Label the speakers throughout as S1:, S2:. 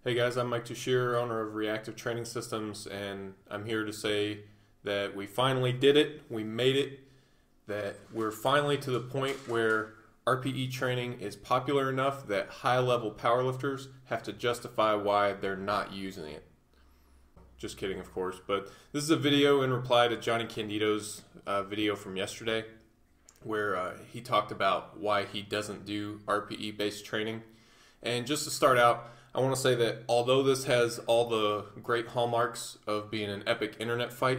S1: Hey guys, I'm Mike Tushir, owner of Reactive Training Systems, and I'm here to say that we finally did it, we made it, that we're finally to the point where RPE training is popular enough that high-level powerlifters have to justify why they're not using it. Just kidding, of course, but this is a video in reply to Jonnie Candito's video from yesterday where he talked about why he doesn't do RPE-based training. And just to start out, I want to say that although this has all the great hallmarks of being an epic internet fight,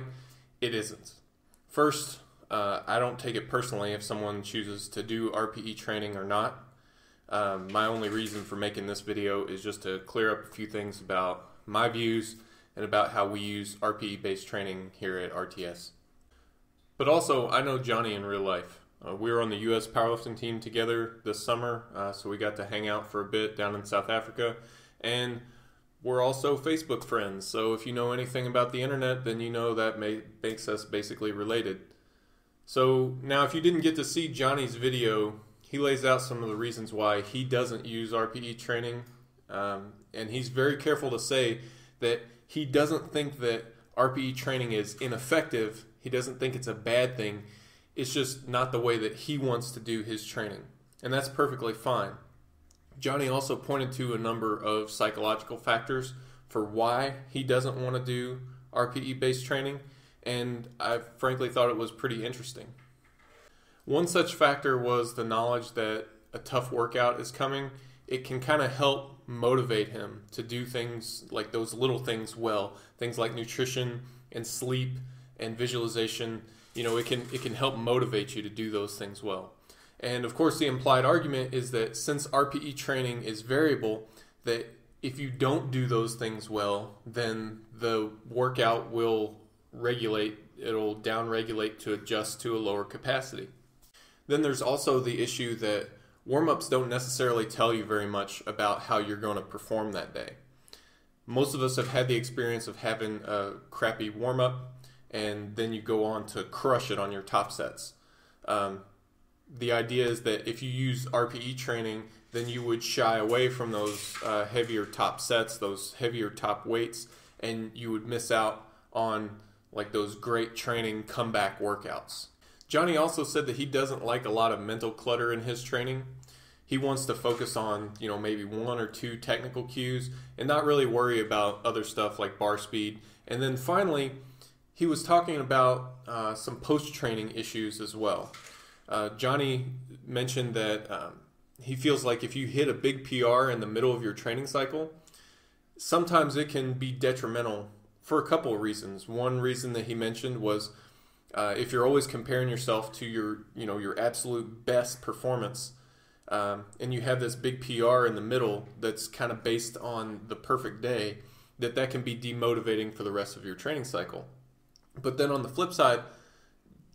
S1: it isn't. First, I don't take it personally if someone chooses to do RPE training or not. My only reason for making this video is just to clear up a few things about my views and about how we use RPE-based training here at RTS. But also, I know Jonnie in real life. We were on the U.S. powerlifting team together this summer, so we got to hang out for a bit down in South Africa. And we're also Facebook friends, so if you know anything about the internet, then you know that makes us basically related. So now if you didn't get to see Jonnie's video, he lays out some of the reasons why he doesn't use RPE training, and he's very careful to say that he doesn't think that RPE training is ineffective. He doesn't think it's a bad thing. It's just not the way that he wants to do his training, and that's perfectly fine. Jonnie also pointed to a number of psychological factors for why he doesn't want to do RPE-based training, and I frankly thought it was pretty interesting. One such factor was the knowledge that a tough workout is coming. It can kind of help motivate him to do things like those little things well, things like nutrition and sleep and visualization. You know, it can help motivate you to do those things well. And of course, the implied argument is that since RPE training is variable, that if you don't do those things well, then the workout will regulate, it'll down-regulate to adjust to a lower capacity. Then there's also the issue that warm-ups don't necessarily tell you very much about how you're going to perform that day. Most of us have had the experience of having a crappy warm-up, and then you go on to crush it on your top sets. The idea is that if you use RPE training, then you would shy away from those heavier top sets, those heavier top weights, and you would miss out on like those great training comeback workouts. Jonnie also said that he doesn't like a lot of mental clutter in his training. He wants to focus on, maybe one or two technical cues and not really worry about other stuff like bar speed. And then finally, he was talking about some post-training issues as well. Jonnie mentioned that he feels like if you hit a big PR in the middle of your training cycle, sometimes it can be detrimental for a couple of reasons. One reason that he mentioned was if you're always comparing yourself to your absolute best performance, and you have this big PR in the middle that's kind of based on the perfect day, that can be demotivating for the rest of your training cycle. But then on the flip side,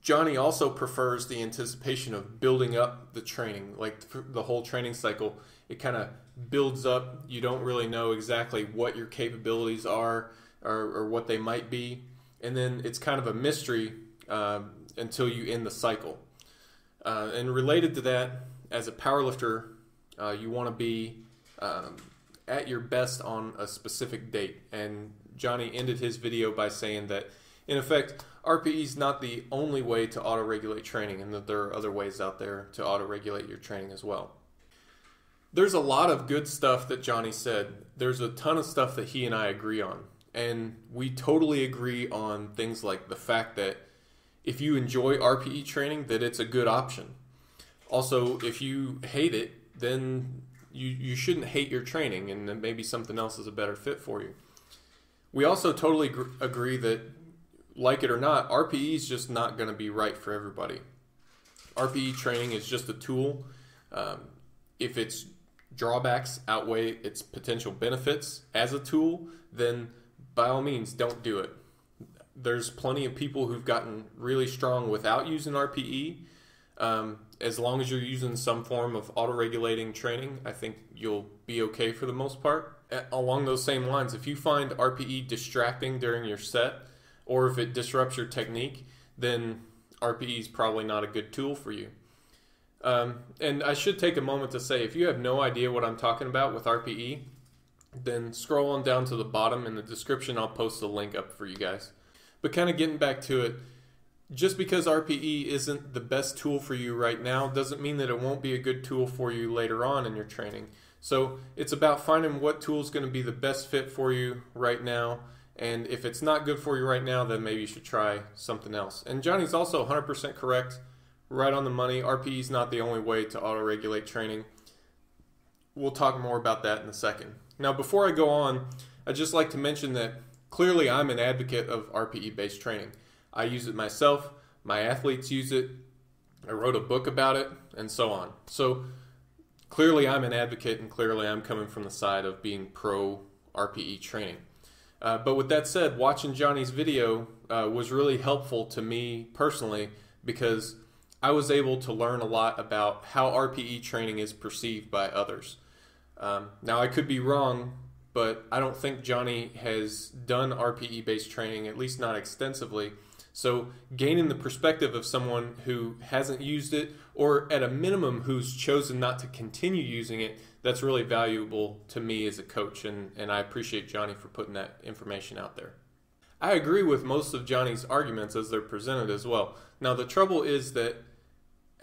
S1: Jonnie also prefers the anticipation of building up the training, like the whole training cycle. It kind of builds up. You don't really know exactly what your capabilities are or what they might be. And then it's kind of a mystery until you end the cycle. And related to that, as a powerlifter, you want to be at your best on a specific date. And Jonnie ended his video by saying that, in effect, RPE is not the only way to auto-regulate training, and that there are other ways out there to auto-regulate your training as well. There's a lot of good stuff that Jonnie said. There's a ton of stuff that he and I agree on. And we totally agree on things like the fact that if you enjoy RPE training, that it's a good option. Also, if you hate it, then you shouldn't hate your training, and then maybe something else is a better fit for you. We also totally agree that, like it or not, RPE is just not going to be right for everybody. RPE training is just a tool. If its drawbacks outweigh its potential benefits as a tool, then by all means, don't do it. There's plenty of people who've gotten really strong without using RPE. As long as you're using some form of auto-regulating training, I think you'll be okay for the most part. Along those same lines, if you find RPE distracting during your set, or if it disrupts your technique, then RPE is probably not a good tool for you. And I should take a moment to say, if you have no idea what I'm talking about with RPE, then scroll on down to the bottom. In the description, I'll post a link up for you guys. But kind of getting back to it, just because RPE isn't the best tool for you right now doesn't mean that it won't be a good tool for you later on in your training. So it's about finding what tool is going to be the best fit for you right now. And if it's not good for you right now, then maybe you should try something else. And Johnny's also 100% correct, right on the money. RPE is not the only way to auto-regulate training. We'll talk more about that in a second. Now, before I go on, I'd just like to mention that clearly I'm an advocate of RPE-based training. I use it myself, my athletes use it, I wrote a book about it, and so on. So clearly I'm an advocate, and clearly I'm coming from the side of being pro RPE training. But with that said, watching Johnny's video was really helpful to me personally, because I was able to learn a lot about how RPE training is perceived by others. Now, I could be wrong, but I don't think Jonnie has done RPE-based training, at least not extensively. So gaining the perspective of someone who hasn't used it, or at a minimum who's chosen not to continue using it, that's really valuable to me as a coach, and I appreciate Jonnie for putting that information out there. I agree with most of Johnny's arguments as they're presented as well. Now, the trouble is that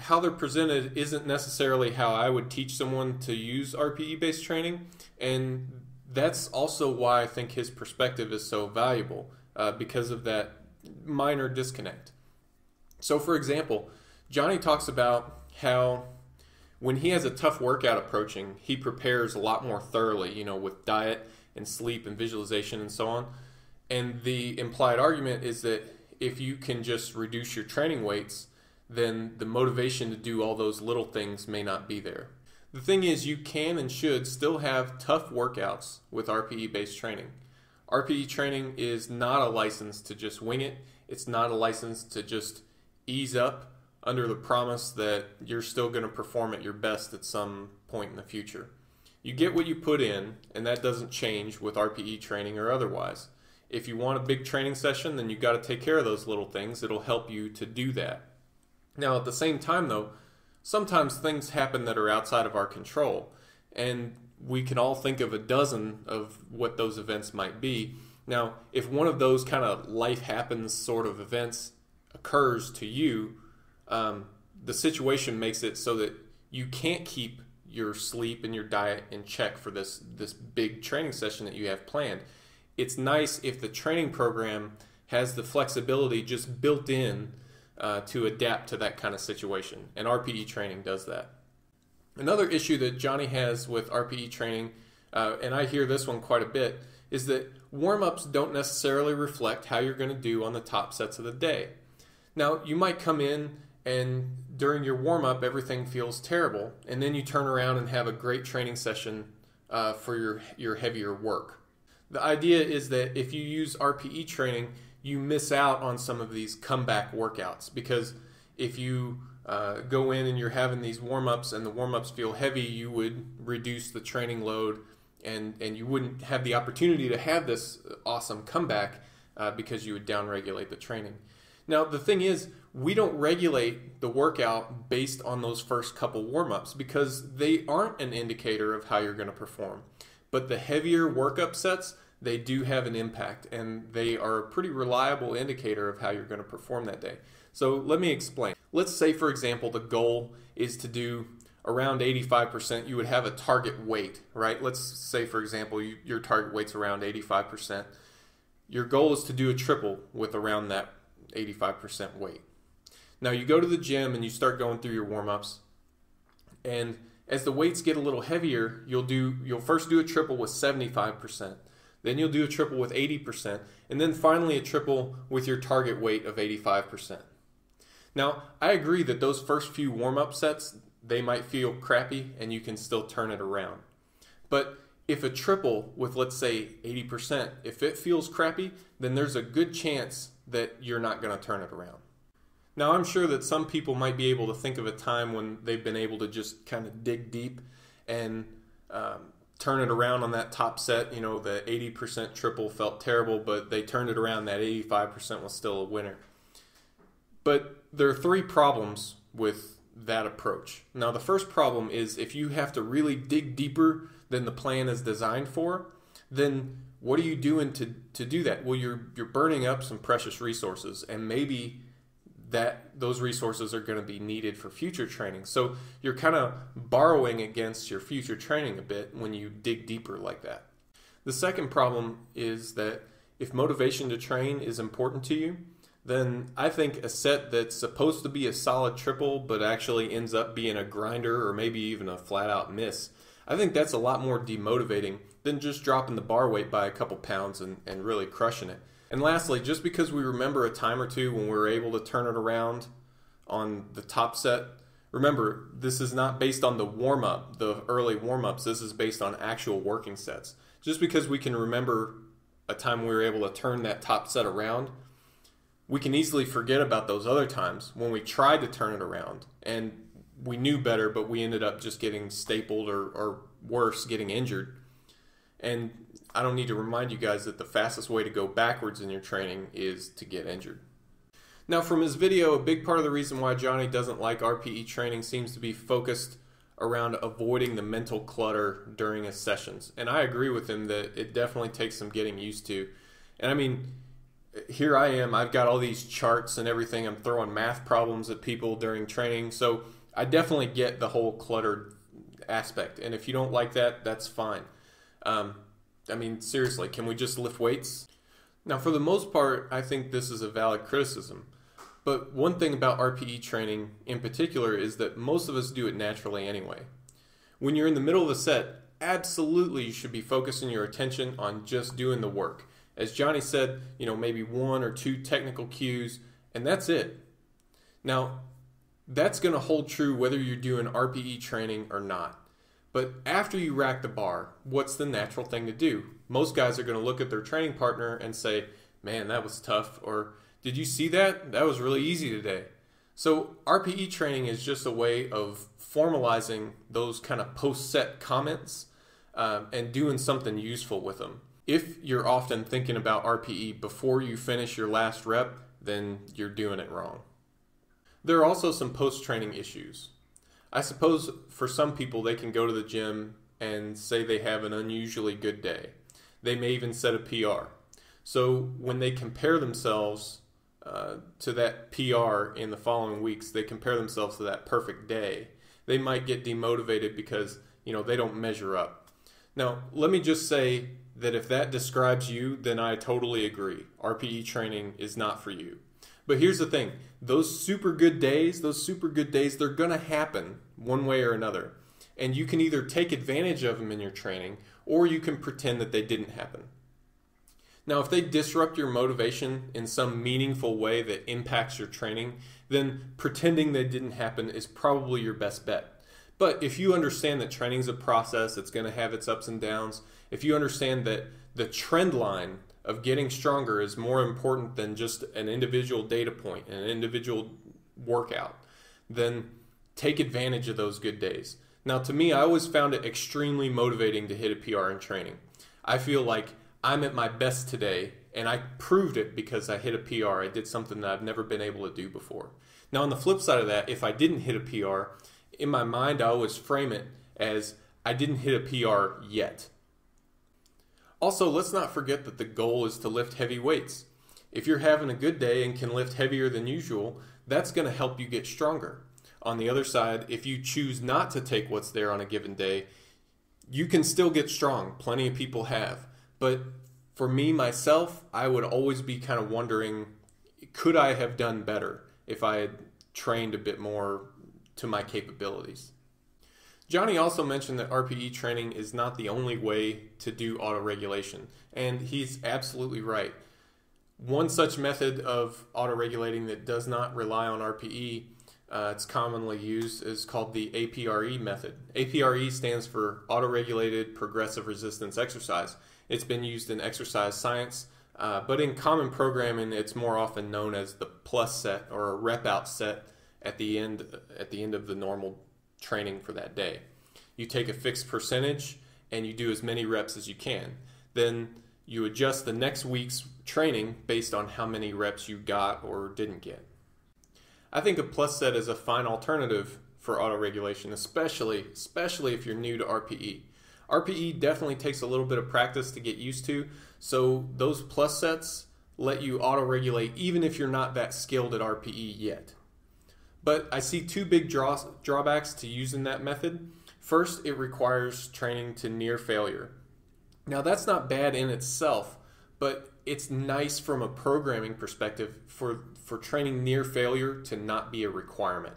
S1: how they're presented isn't necessarily how I would teach someone to use RPE-based training, and that's also why I think his perspective is so valuable, because of that minor disconnect. So for example, Jonnie talks about how when he has a tough workout approaching, he prepares a lot more thoroughly, with diet and sleep and visualization and so on. And the implied argument is that if you can just reduce your training weights, then the motivation to do all those little things may not be there. The thing is, you can and should still have tough workouts with RPE-based training. RPE training is not a license to just wing it. It's not a license to just ease up under the promise that you're still going to perform at your best at some point in the future. You get what you put in, and that doesn't change with RPE training or otherwise. If you want a big training session, then you've got to take care of those little things. It'll help you to do that. Now, at the same time, though, sometimes things happen that are outside of our control, and we can all think of a dozen of what those events might be. Now, if one of those kind of life happens sort of events occurs to you, the situation makes it so that you can't keep your sleep and your diet in check for this big training session that you have planned. It's nice if the training program has the flexibility just built in to adapt to that kind of situation, and RPE training does that. Another issue that Jonnie has with RPE training, and I hear this one quite a bit, is that warm-ups don't necessarily reflect how you're going to do on the top sets of the day. Now, you might come in and during your warm-up everything feels terrible, and then you turn around and have a great training session for your heavier work. The idea is that if you use RPE training, you miss out on some of these comeback workouts, because if you go in and you're having these warm-ups and the warm-ups feel heavy, you would reduce the training load, and you wouldn't have the opportunity to have this awesome comeback because you would downregulate the training. Now, the thing is, we don't regulate the workout based on those first couple warm-ups because they aren't an indicator of how you're going to perform. But the heavier workup sets, they do have an impact, and they are a pretty reliable indicator of how you're going to perform that day. So let me explain. Let's say, for example, the goal is to do around 85%. You would have a target weight, right? Let's say, for example, your target weight's around 85%. Your goal is to do a triple with around that 85% weight. Now you go to the gym and you start going through your warm-ups, and as the weights get a little heavier, you'll first do a triple with 75%. Then you'll do a triple with 80%, and then finally a triple with your target weight of 85%. Now, I agree that those first few warm-up sets, they might feel crappy and you can still turn it around. But if a triple with, let's say, 80%, if it feels crappy, then there's a good chance that you're not going to turn it around. Now, I'm sure that some people might be able to think of a time when they've been able to just kind of dig deep and turn it around on that top set. You know, the 80% triple felt terrible, but they turned it around. That 85% was still a winner. But there are three problems with that approach. Now, the first problem is if you have to really dig deeper than the plan is designed for, then what are you doing to do that? Well, you're burning up some precious resources, and maybe those resources are going to be needed for future training. So you're kind of borrowing against your future training a bit when you dig deeper like that. The second problem is that if motivation to train is important to you, then I think a set that's supposed to be a solid triple but actually ends up being a grinder or maybe even a flat out miss, I think that's a lot more demotivating than just dropping the bar weight by a couple pounds and really crushing it. And lastly, just because we remember a time or two when we were able to turn it around on the top set, remember, this is not based on the warm-up, the early warm-ups. This is based on actual working sets. Just because we can remember a time we were able to turn that top set around, we can easily forget about those other times when we tried to turn it around and we knew better, but we ended up just getting stapled or worse, getting injured. And I don't need to remind you guys that the fastest way to go backwards in your training is to get injured. Now, from his video, a big part of the reason why Jonnie doesn't like RPE training seems to be focused around avoiding the mental clutter during his sessions. And I agree with him that it definitely takes some getting used to. And I mean, here I am, I've got all these charts and everything. I'm throwing math problems at people during training. So I definitely get the whole cluttered aspect. And if you don't like that, that's fine. I mean, seriously, can we just lift weights? Now, for the most part, I think this is a valid criticism. But one thing about RPE training in particular is that most of us do it naturally anyway. When you're in the middle of a set, absolutely you should be focusing your attention on just doing the work. As Jonnie said, maybe 1 or 2 technical cues, and that's it. Now, that's going to hold true whether you're doing RPE training or not. But after you rack the bar, what's the natural thing to do? Most guys are going to look at their training partner and say, man, that was tough, or did you see that? That was really easy today. So RPE training is just a way of formalizing those kind of post-set comments and doing something useful with them. If you're often thinking about RPE before you finish your last rep, then you're doing it wrong. There are also some post-training issues. I suppose for some people they can go to the gym and say they have an unusually good day. They may even set a PR. So when they compare themselves to that PR in the following weeks, they compare themselves to that perfect day, they might get demotivated because they don't measure up. Now, let me just say that if that describes you, then I totally agree. RPE training is not for you. But here's the thing, those super good days, they're going to happen one way or another. And you can either take advantage of them in your training, or you can pretend that they didn't happen. Now, if they disrupt your motivation in some meaningful way that impacts your training, then pretending they didn't happen is probably your best bet. But if you understand that training is a process, it's going to have its ups and downs, if you understand that the trend line of getting stronger is more important than just an individual data point and an individual workout, then take advantage of those good days. Now, to me, I always found it extremely motivating to hit a PR in training. I feel like I'm at my best today, and I proved it because I hit a PR. I did something that I've never been able to do before. Now, on the flip side of that, if I didn't hit a PR, in my mind, I always frame it as I didn't hit a PR yet. Also, let's not forget that the goal is to lift heavy weights. If you're having a good day and can lift heavier than usual, that's going to help you get stronger. On the other side, if you choose not to take what's there on a given day, you can still get strong. Plenty of people have. But for me, myself, I would always be kind of wondering, could I have done better if I had trained a bit more to my capabilities? Jonnie also mentioned that RPE training is not the only way to do autoregulation, and he's absolutely right. One such method of autoregulating that does not rely on RPE, it's commonly used, is called the APRE method. APRE stands for Autoregulated Progressive Resistance Exercise. It's been used in exercise science, but in common programming, it's more often known as the plus set or a rep out set at the end of the normal training for that day. You take a fixed percentage and you do as many reps as you can. Then you adjust the next week's training based on how many reps you got or didn't get. I think a plus set is a fine alternative for autoregulation, especially if you're new to RPE. RPE definitely takes a little bit of practice to get used to, so those plus sets let you auto-regulate even if you're not that skilled at RPE yet. But I see two big drawbacks to using that method. First, it requires training to near failure. Now that's not bad in itself, but it's nice from a programming perspective for training near failure to not be a requirement.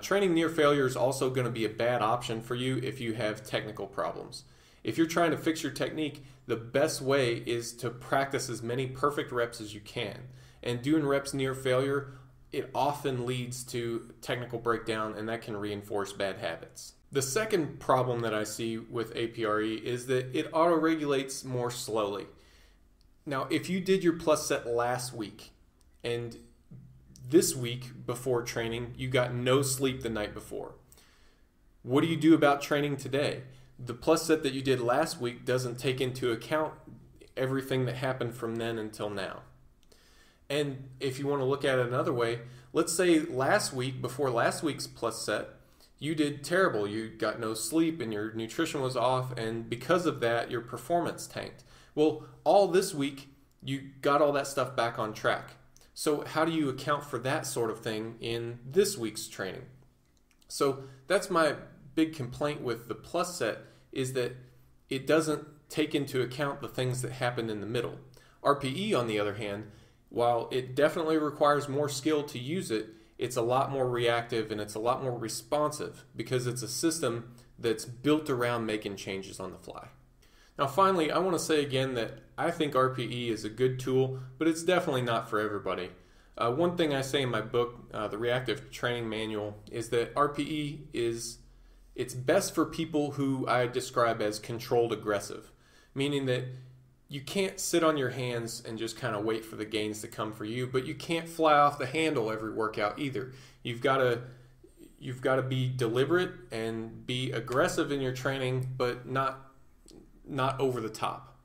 S1: Training near failure is also going to be a bad option for you if you have technical problems. If you're trying to fix your technique, the best way is to practice as many perfect reps as you can. And doing reps near failure, it often leads to technical breakdown, and that can reinforce bad habits. The second problem that I see with APRE is that it auto-regulates more slowly. Now, if you did your plus set last week and this week before training, you got no sleep the night before, what do you do about training today? The plus set that you did last week doesn't take into account everything that happened from then until now. And if you want to look at it another way, let's say last week, before last week's plus set, you did terrible. You got no sleep and your nutrition was off, and because of that, your performance tanked. Well, all this week, you got all that stuff back on track. So how do you account for that sort of thing in this week's training? So that's my big complaint with the plus set, is that it doesn't take into account the things that happened in the middle. RPE, on the other hand, while it definitely requires more skill to use it, it's a lot more reactive and it's a lot more responsive because it's a system that's built around making changes on the fly. Now finally, I want to say again that I think RPE is a good tool, but it's definitely not for everybody. One thing I say in my book, the Reactive Training Manual, is that RPE it's best for people who I describe as controlled aggressive, meaning that you can't sit on your hands and just kind of wait for the gains to come for you, but you can't fly off the handle every workout either. You've got to be deliberate and be aggressive in your training, but not over the top.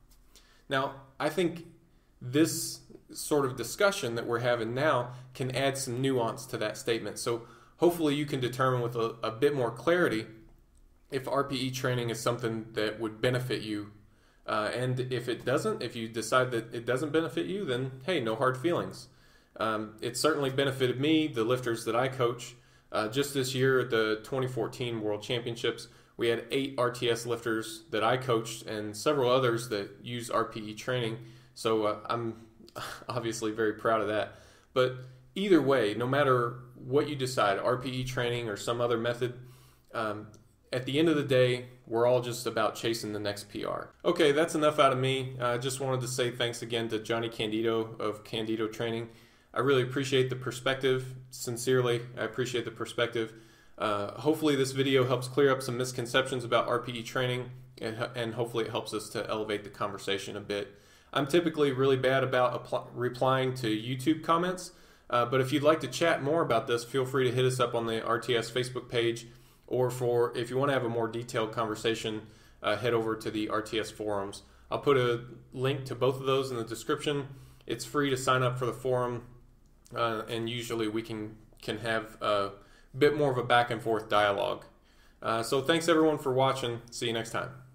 S1: Now, I think this sort of discussion that we're having now can add some nuance to that statement. So hopefully you can determine with a bit more clarity if RPE training is something that would benefit you. And if it doesn't, if you decide that it doesn't benefit you, then hey, no hard feelings. It certainly benefited me, the lifters that I coach. Just this year at the 2014 World Championships, we had 8 RTS lifters that I coached and several others that use RPE training. So I'm obviously very proud of that. But either way, no matter what you decide, RPE training or some other method, at the end of the day, we're all just about chasing the next PR. Okay, that's enough out of me. I just wanted to say thanks again to Jonnie Candito of Candito Training. I really appreciate the perspective. Sincerely, I appreciate the perspective. Hopefully this video helps clear up some misconceptions about RPE training, and hopefully it helps us to elevate the conversation a bit. I'm typically really bad about replying to YouTube comments, but if you'd like to chat more about this, feel free to hit us up on the RTS Facebook page, or if you want to have a more detailed conversation, head over to the RTS forums. I'll put a link to both of those in the description. It's free to sign up for the forum, and usually we can have a bit more of a back and forth dialogue. So thanks everyone for watching. See you next time.